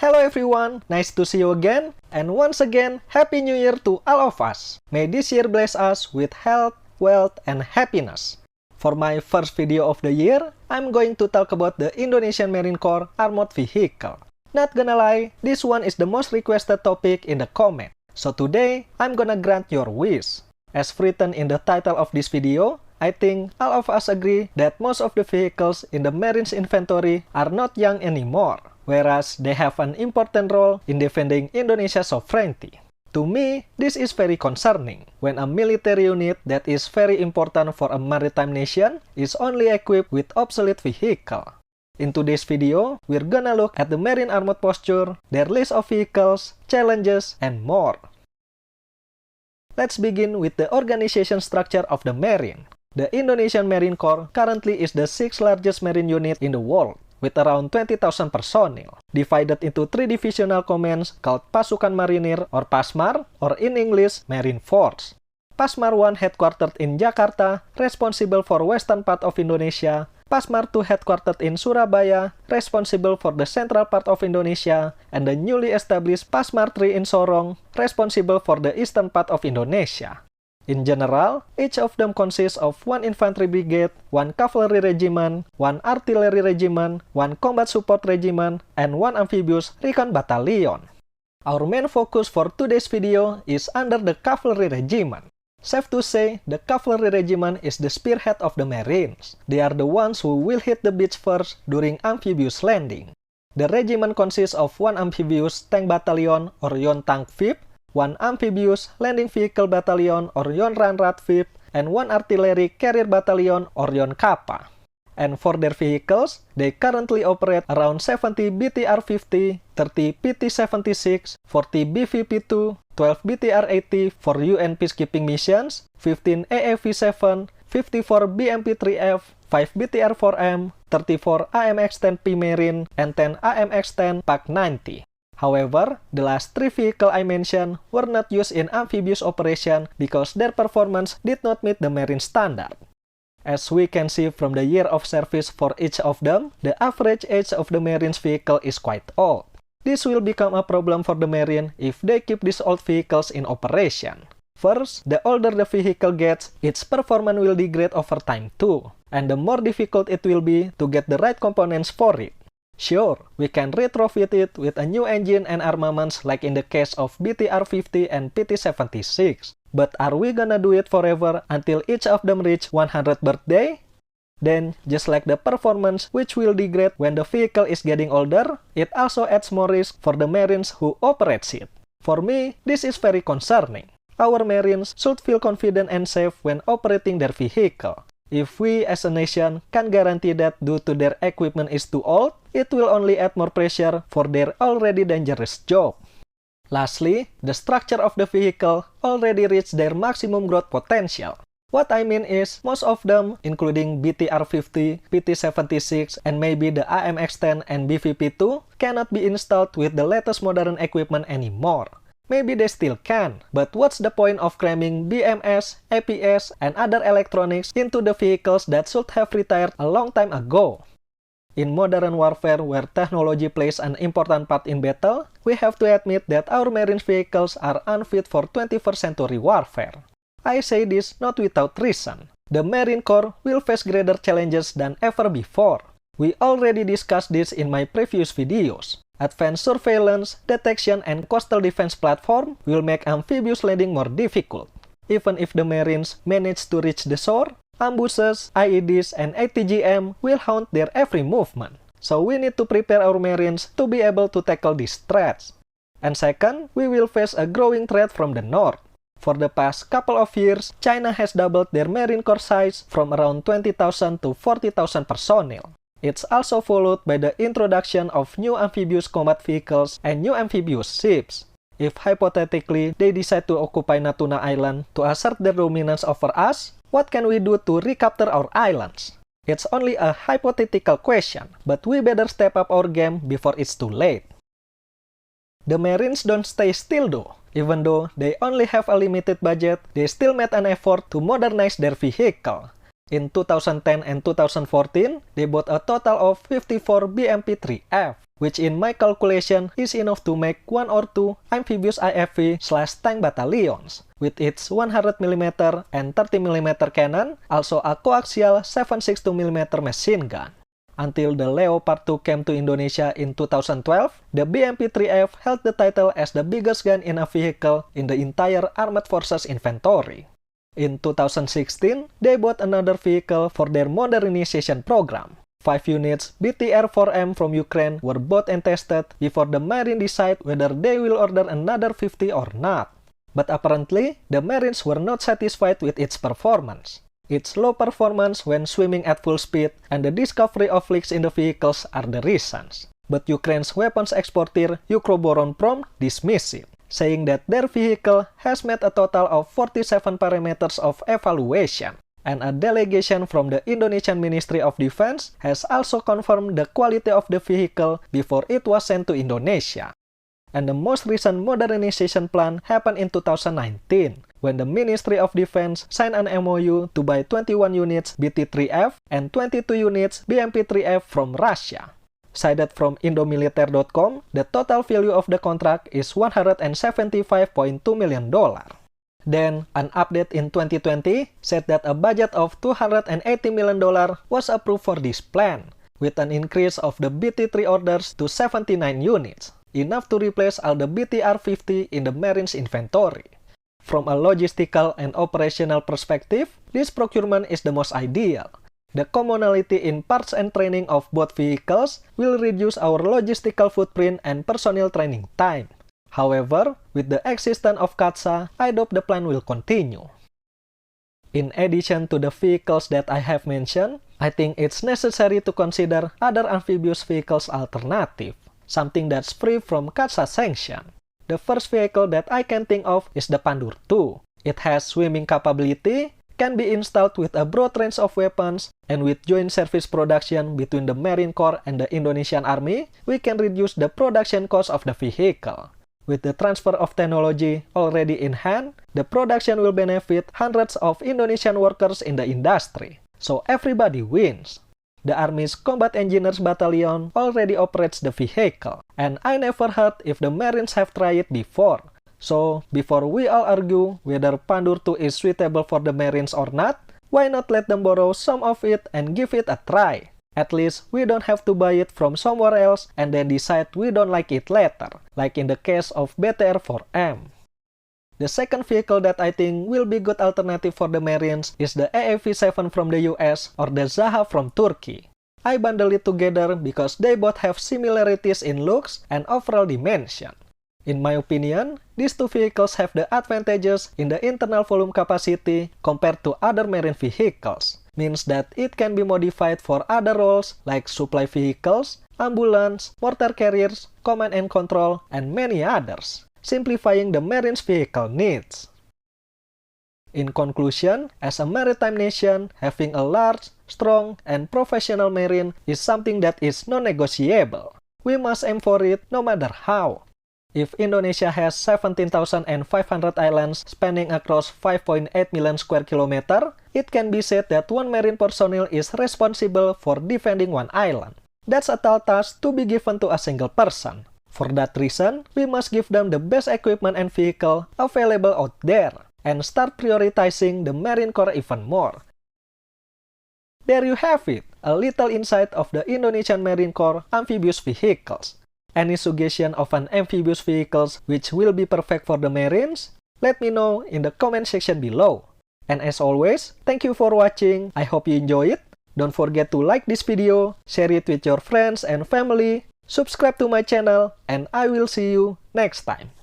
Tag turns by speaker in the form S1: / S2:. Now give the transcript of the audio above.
S1: Hello everyone, nice to see you again, and once again, Happy New Year to all of us. May this year bless us with health, wealth, and happiness. For my first video of the year, I'm going to talk about the Indonesian Marine Corps armored vehicle. Not gonna lie, this one is the most requested topic in the comment. So today, I'm gonna grant your wish. As written in the title of this video, I think all of us agree that most of the vehicles in the Marine's inventory are not young anymore, whereas they have an important role in defending Indonesia's sovereignty. To me, this is very concerning when a military unit that is very important for a maritime nation is only equipped with obsolete vehicle. In today's video, we're gonna look at the Marine armored posture, their list of vehicles, challenges, and more. Let's begin with the organization structure of the Marine. The Indonesian Marine Corps currently is the 6th largest marine unit in the world, with around 20,000 personnel, divided into 3 divisional commands called Pasukan Marinir or Pasmar, or in English, Marine Force. Pasmar 1 headquartered in Jakarta, responsible for western part of Indonesia. Pasmar 2 headquartered in Surabaya, responsible for the central part of Indonesia, and the newly established Pasmar 3 in Sorong, responsible for the eastern part of Indonesia. In general, each of them consists of 1 infantry brigade, 1 cavalry regiment, 1 artillery regiment, 1 combat support regiment, and 1 amphibious recon battalion. Our main focus for today's video is under the cavalry regiment. Safe to say, the cavalry regiment is the spearhead of the Marines. They are the ones who will hit the beach first during amphibious landing. The regiment consists of 1 amphibious tank battalion or Yon Tank VIP, 1 amphibious landing vehicle battalion or Yon Ranrat VIP, and 1 artillery carrier battalion or Yon Kappa. And for their vehicles, they currently operate around 70 BTR-50, 30 PT-76, 40 BVP-2, 12 BTR-80 for UN peacekeeping missions, 15 AAV-7, 54 BMP-3F, 5 BTR-4M, 34 AMX-10P Marine, and 10 AMX-10 PAC-90. However, the last 3 vehicles I mentioned were not used in amphibious operation because their performance did not meet the Marine standard. As we can see from the year of service for each of them, the average age of the Marine's vehicle is quite old. This will become a problem for the Marine if they keep these old vehicles in operation. First, the older the vehicle gets, its performance will degrade over time too, and the more difficult it will be to get the right components for it. Sure, we can retrofit it with a new engine and armaments like in the case of BTR-50 and PT-76. But are we gonna do it forever until each of them reach 100th birthday? Then, just like the performance which will degrade when the vehicle is getting older, it also adds more risk for the Marines who operates it. For me, this is very concerning. Our Marines should feel confident and safe when operating their vehicle. If we as a nation can guarantee that due to their equipment is too old, it will only add more pressure for their already dangerous job. Lastly, the structure of the vehicle already reached their maximum growth potential. What I mean is, most of them, including BTR-50, PT-76, and maybe the AMX-10 and BVP-2, cannot be installed with the latest modern equipment anymore. Maybe they still can, but what's the point of cramming BMS, APS, and other electronics into the vehicles that should have retired a long time ago? In modern warfare, where technology plays an important part in battle, we have to admit that our Marine vehicles are unfit for 21st century warfare. I say this not without reason. The Marine Corps will face greater challenges than ever before. We already discussed this in my previous videos. Advanced surveillance, detection, and coastal defense platform will make amphibious landing more difficult. Even if the Marines manage to reach the shore, ambushes, IEDs, and ATGM will haunt their every movement. So we need to prepare our Marines to be able to tackle these threats. And second, we will face a growing threat from the north. For the past couple of years, China has doubled their Marine Corps size from around 20,000 to 40,000 personnel. It's also followed by the introduction of new amphibious combat vehicles and new amphibious ships. If hypothetically they decide to occupy Natuna Island to assert their dominance over us, what can we do to recapture our islands? It's only a hypothetical question, but we better step up our game before it's too late. The Marines don't stay still though. Even though they only have a limited budget, they still made an effort to modernize their vehicle. In 2010 and 2014, they bought a total of 54 BMP-3F, which in my calculation is enough to make 1 or 2 amphibious IFV/tank battalions, with its 100mm and 30mm cannon, also a coaxial 7.62mm machine gun. Until the Leopard 2 came to Indonesia in 2012, the BMP-3F held the title as the biggest gun in a vehicle in the entire Armed Forces inventory. In 2016, they bought another vehicle for their modernization program. 5 units BTR-4M from Ukraine were bought and tested before the Marine decide whether they will order another 50 or not. But apparently, the Marines were not satisfied with its performance. Its low performance when swimming at full speed and the discovery of leaks in the vehicles are the reasons. But Ukraine's weapons exporter Ukroboronprom dismissed it, saying that their vehicle has met a total of 47 parameters of evaluation. And a delegation from the Indonesian Ministry of Defense has also confirmed the quality of the vehicle before it was sent to Indonesia. And the most recent modernization plan happened in 2019, when the Ministry of Defense signed an MOU to buy 21 units BT-3F and 22 units BMP-3F from Russia. Cited from Indomilitaire.com, the total value of the contract is $175.2 million. Then, an update in 2020 said that a budget of $280 million was approved for this plan, with an increase of the BT-3 orders to 79 units, enough to replace all the BTR-50 in the Marine's inventory. From a logistical and operational perspective, this procurement is the most ideal. The commonality in parts and training of both vehicles will reduce our logistical footprint and personnel training time. However, with the existence of CATSA, I hope the plan will continue. In addition to the vehicles that I have mentioned, I think it's necessary to consider other amphibious vehicles alternative, something that's free from CATSA sanction. The first vehicle that I can think of is the Pandur II. It has swimming capability, can be installed with a broad range of weapons, and with joint service production between the Marine Corps and the Indonesian Army, we can reduce the production cost of the vehicle. With the transfer of technology already in hand, the production will benefit hundreds of Indonesian workers in the industry. So everybody wins. The Army's Combat Engineers Battalion already operates the vehicle, and I never heard if the Marines have tried it before. So, before we all argue whether Pandur II is suitable for the Marines or not, why not let them borrow some of it and give it a try? At least, we don't have to buy it from somewhere else and then decide we don't like it later, like in the case of BTR-4M. The second vehicle that I think will be good alternative for the Marines is the AAV-7 from the US or the Zaha from Turkey. I bundle it together because they both have similarities in looks and overall dimension. In my opinion, these two vehicles have the advantages in the internal volume capacity compared to other marine vehicles. Means that it can be modified for other roles like supply vehicles, ambulance, mortar carriers, command and control, and many others, simplifying the Marine's vehicle needs. In conclusion, as a maritime nation, having a large, strong, and professional marine is something that is non-negotiable. We must aim for it no matter how. If Indonesia has 17,500 islands spanning across 5.8 million square kilometers, it can be said that one marine personnel is responsible for defending one island. That's a tall task to be given to a single person. For that reason, we must give them the best equipment and vehicle available out there, and start prioritizing the Marine Corps even more. There you have it, a little insight of the Indonesian Marine Corps amphibious vehicles. Any suggestion of an amphibious vehicles which will be perfect for the Marines? Let me know in the comment section below. And as always, thank you for watching. I hope you enjoy it. Don't forget to like this video, share it with your friends and family, subscribe to my channel, and I will see you next time.